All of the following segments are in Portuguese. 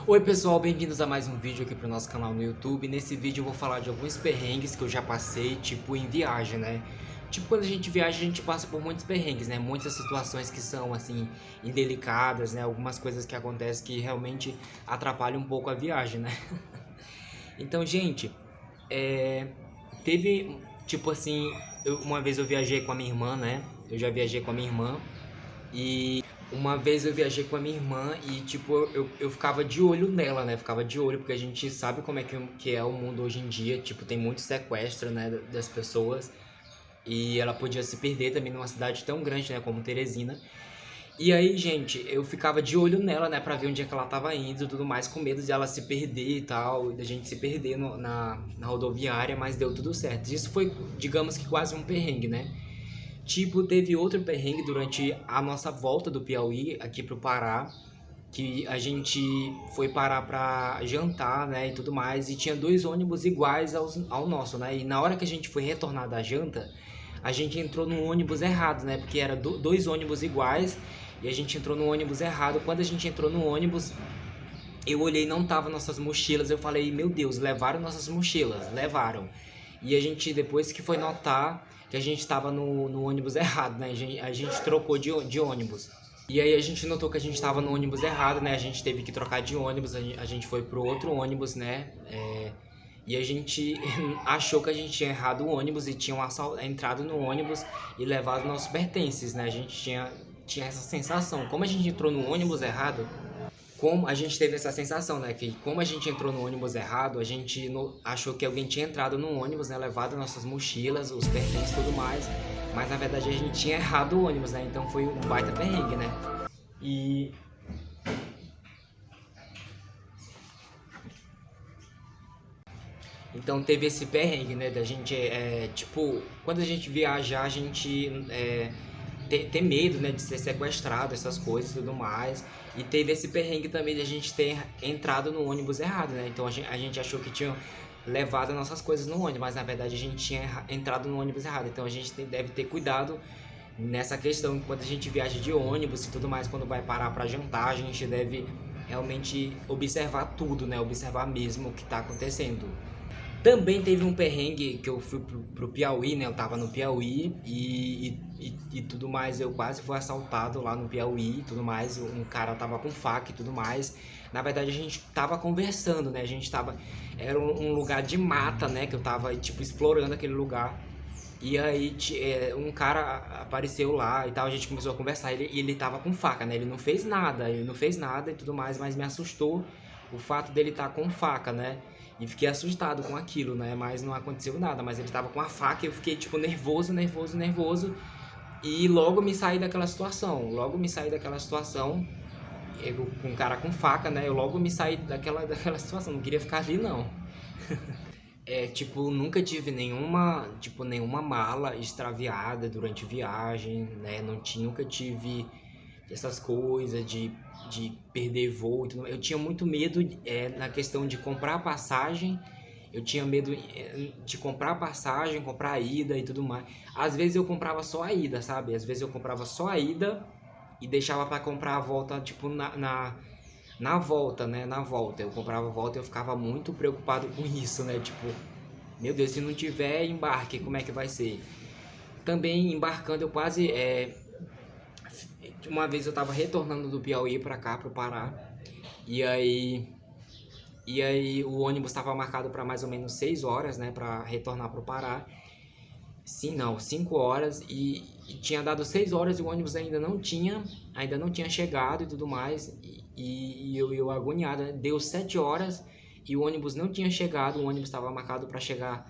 Oi pessoal, bem-vindos a mais um vídeo aqui pro nosso canal no YouTube. Nesse vídeo eu vou falar de alguns perrengues que eu já passei, tipo em viagem, né? Tipo, quando a gente viaja, a gente passa por muitos perrengues, né? Muitas situações que são, assim, indelicadas, né? Algumas coisas que acontecem que realmente atrapalham um pouco a viagem, né? Então, gente, é... teve, tipo assim, uma vez eu viajei com a minha irmã, né? Eu já viajei com a minha irmã e uma vez eu viajei com a minha irmã e, tipo, eu ficava de olho nela, né? Ficava de olho, porque a gente sabe como é que é o mundo hoje em dia. Tipo, tem muito sequestro, né, das pessoas. E ela podia se perder também numa cidade tão grande, né, como Teresina. E aí, gente, eu ficava de olho nela, né, pra ver onde é que ela tava indo e tudo mais, com medo de ela se perder e tal, da gente se perder na rodoviária, mas deu tudo certo. Isso foi, digamos que quase um perrengue, né? Tipo, teve outro perrengue durante a nossa volta do Piauí aqui pro Pará, que a gente foi parar pra jantar, né, e tudo mais, e tinha dois ônibus iguais ao nosso, né, e na hora que a gente foi retornar da janta, a gente entrou no ônibus errado, né, porque era dois ônibus iguais, e a gente entrou no ônibus errado. Quando a gente entrou no ônibus, eu olhei, não tava nossas mochilas, eu falei, meu Deus, levaram nossas mochilas, levaram. E a gente, depois que foi notar que a gente estava no ônibus errado, né? A gente trocou de ônibus. E aí a gente notou que a gente estava no ônibus errado, né? A gente teve que trocar de ônibus, a gente foi pro outro ônibus, né? E a gente achou que a gente tinha errado o ônibus e tinham entrado no ônibus e levado nossos pertences, né? A gente tinha essa sensação. Como a gente entrou no ônibus errado, como a gente teve essa sensação, né? Que como a gente entrou no ônibus errado, a gente achou que alguém tinha entrado no ônibus, né? Levado nossas mochilas, os pertences e tudo mais. Mas na verdade a gente tinha errado o ônibus, né? Então foi um baita perrengue, né? E então teve esse perrengue, né? Da gente, tipo, quando a gente viajar, a gente ter medo, né? De ser sequestrado, essas coisas e tudo mais. E teve esse perrengue também de a gente ter entrado no ônibus errado, né? Então a gente achou que tinha levado as nossas coisas no ônibus, mas na verdade a gente tinha entrado no ônibus errado. Então a gente deve ter cuidado nessa questão, quando a gente viaja de ônibus e tudo mais, quando vai parar para jantar, a gente deve realmente observar tudo, né? Observar mesmo o que está acontecendo. Também teve um perrengue que eu fui pro Piauí, né? Eu tava no Piauí e tudo mais. Eu quase fui assaltado lá no Piauí e tudo mais. Um cara tava com faca e tudo mais. Na verdade, a gente tava conversando, né? A gente tava. Era um lugar de mata, né? Que eu tava, tipo, explorando aquele lugar. E aí um cara apareceu lá e tal, a gente começou a conversar, ele tava com faca, né? Ele não fez nada e tudo mais, mas me assustou o fato dele estar com faca, né? E fiquei assustado com aquilo, né? Mas não aconteceu nada, mas ele tava com a faca e eu fiquei tipo nervoso, nervoso, nervoso. E logo me saí daquela situação, eu, com um cara com faca, né? Eu logo me saí daquela situação, não queria ficar ali não. Tipo, nunca tive nenhuma mala extraviada durante viagem, né? Nunca tive essas coisas de perder voo e tudo mais. Eu tinha muito medo na questão de comprar passagem. Eu tinha medo de comprar passagem, comprar a ida e tudo mais. Às vezes eu comprava só a ida, sabe? Às vezes eu comprava só a ida e deixava para comprar a volta, tipo, na volta, né? Na volta. Eu comprava a volta e eu ficava muito preocupado com isso, né? Tipo, meu Deus, se não tiver embarque, como é que vai ser? Também embarcando, eu quase. Uma vez eu tava retornando do Piauí pra cá, pro Pará. E aí. E aí o ônibus estava marcado para mais ou menos 6 horas, né? Pra retornar pro Pará. Sim, não, 5 horas. E tinha dado 6 horas e o ônibus ainda não tinha chegado e tudo mais. E eu agoniado, né? Deu 7 horas e o ônibus não tinha chegado. O ônibus estava marcado para chegar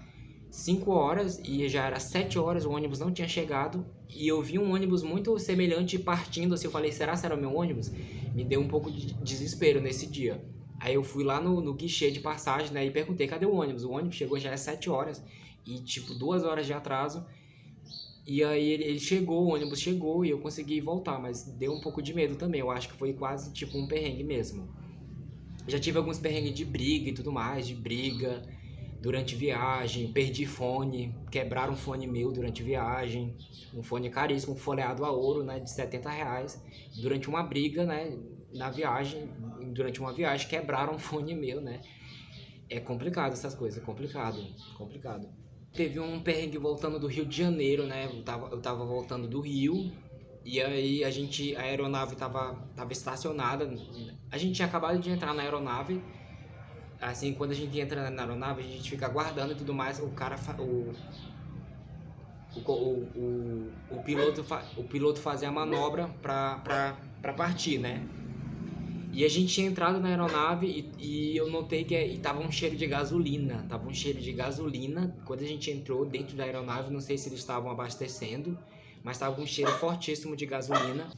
5 horas e já era 7 horas, o ônibus não tinha chegado. E eu vi um ônibus muito semelhante partindo assim. Eu falei, será que era o meu ônibus? Me deu um pouco de desespero nesse dia. Aí eu fui lá no guichê de passagem, né, e perguntei, cadê o ônibus? O ônibus chegou já é 7 horas e tipo 2 horas de atraso. E aí ele chegou, o ônibus chegou e eu consegui voltar, mas deu um pouco de medo também. Eu acho que foi quase tipo um perrengue mesmo. Já tive alguns perrengues de briga e tudo mais, de briga durante viagem, perdi fone, quebraram um fone meu durante viagem, um fone caríssimo, folheado a ouro, né, de R$ 70, durante uma briga, né, na viagem, durante uma viagem, quebraram um fone meu, né? É complicado essas coisas, é complicado, complicado. Teve um perrengue voltando do Rio de Janeiro, né? Eu tava voltando do Rio, e aí a aeronave tava estacionada. A gente tinha acabado de entrar na aeronave. Assim, quando a gente entra na aeronave, a gente fica aguardando e tudo mais. O piloto fazia a manobra pra partir, né? E a gente tinha entrado na aeronave e eu notei que tava um cheiro de gasolina. Tava um cheiro de gasolina. Quando a gente entrou dentro da aeronave, não sei se eles estavam abastecendo, mas tava um cheiro fortíssimo de gasolina.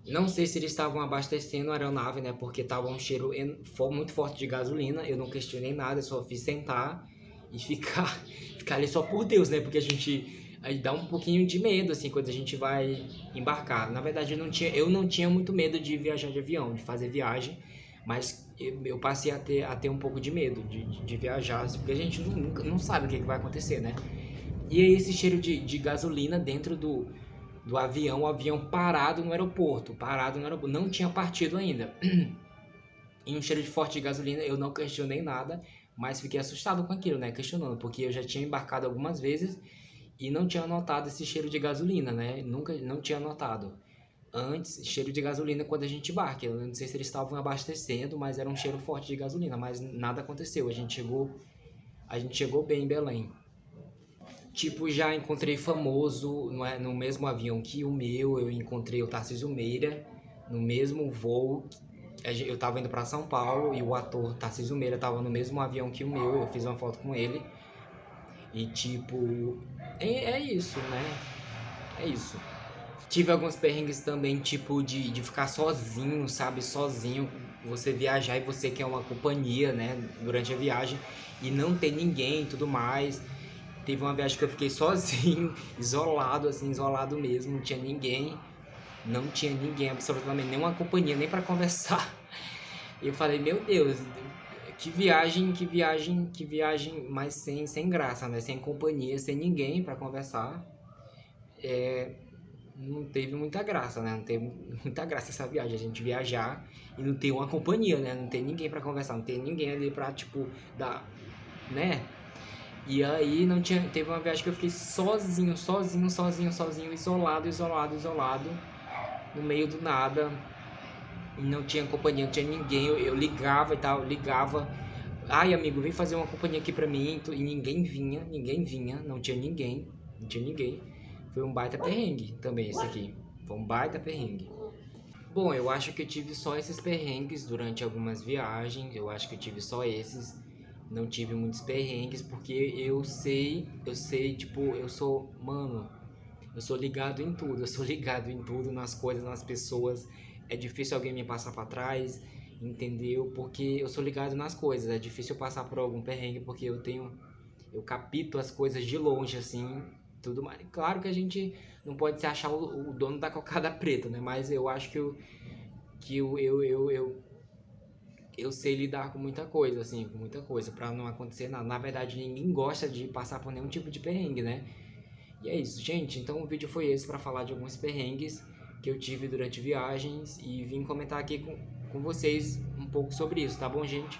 Não sei se eles estavam abastecendo a aeronave, né? Porque tava um cheiro muito forte de gasolina. Eu não questionei nada, eu só fiz sentar e ficar ali só por Deus, né? Porque a gente aí dá um pouquinho de medo, assim, quando a gente vai embarcar. Na verdade, eu não tinha muito medo de viajar de avião, de fazer viagem, mas eu passei a ter um pouco de medo de viajar, assim, porque a gente nunca não sabe o que vai acontecer, né? E aí esse cheiro de gasolina dentro do avião, o avião parado no aeroporto, não tinha partido ainda. E um cheiro de forte de gasolina, eu não questionei nada, mas fiquei assustado com aquilo, né? Questionando, porque eu já tinha embarcado algumas vezes e não tinha notado esse cheiro de gasolina, né? Nunca, não tinha notado. Antes, cheiro de gasolina quando a gente embarca. Eu não sei se eles estavam abastecendo, mas era um cheiro forte de gasolina, mas nada aconteceu. A gente chegou bem em Belém. Tipo, já encontrei famoso no mesmo avião que o meu, eu encontrei o Tarcísio Meira no mesmo voo. Eu tava indo para São Paulo e o ator Tarcísio Meira tava no mesmo avião que o meu, eu fiz uma foto com ele. E tipo, é isso, né? É isso. Tive alguns perrengues também, tipo, de ficar sozinho, sabe? Sozinho, você viajar e você quer uma companhia, né? Durante a viagem e não ter ninguém e tudo mais. Teve uma viagem que eu fiquei sozinho, isolado, assim, isolado mesmo, não tinha ninguém. Não tinha ninguém, absolutamente nenhuma companhia, nem para conversar. E eu falei, meu Deus, que viagem, mas sem graça, né? Sem companhia, sem ninguém para conversar. Não teve muita graça, né? Não teve muita graça essa viagem, a gente viajar e não ter uma companhia, né? Não ter ninguém para conversar, não ter ninguém ali pra, tipo, dar, né? E aí não tinha, teve uma viagem que eu fiquei sozinho, isolado, no meio do nada. Não tinha companhia, não tinha ninguém. Eu ligava e tal, ligava. Ai, amigo, vem fazer uma companhia aqui pra mim. E ninguém vinha, não tinha ninguém, não tinha ninguém. Foi um baita perrengue também esse aqui. Foi um baita perrengue. Bom, eu acho que eu tive só esses perrengues durante algumas viagens. Eu acho que eu tive só esses. Não tive muitos perrengues porque tipo, mano, eu sou ligado em tudo. Eu sou ligado em tudo, nas coisas, nas pessoas. É difícil alguém me passar pra trás, entendeu? Porque eu sou ligado nas coisas. É difícil eu passar por algum perrengue porque eu capito as coisas de longe, assim, tudo mais. Claro que a gente não pode se achar o dono da cocada preta, né? Mas eu acho eu sei lidar com muita coisa, assim, com muita coisa, pra não acontecer nada. Na verdade, ninguém gosta de passar por nenhum tipo de perrengue, né? E é isso, gente. Então o vídeo foi esse pra falar de alguns perrengues que eu tive durante viagens e vim comentar aqui com vocês um pouco sobre isso, tá bom, gente?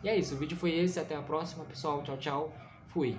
E é isso, o vídeo foi esse. Até a próxima, pessoal. Tchau, tchau. Fui.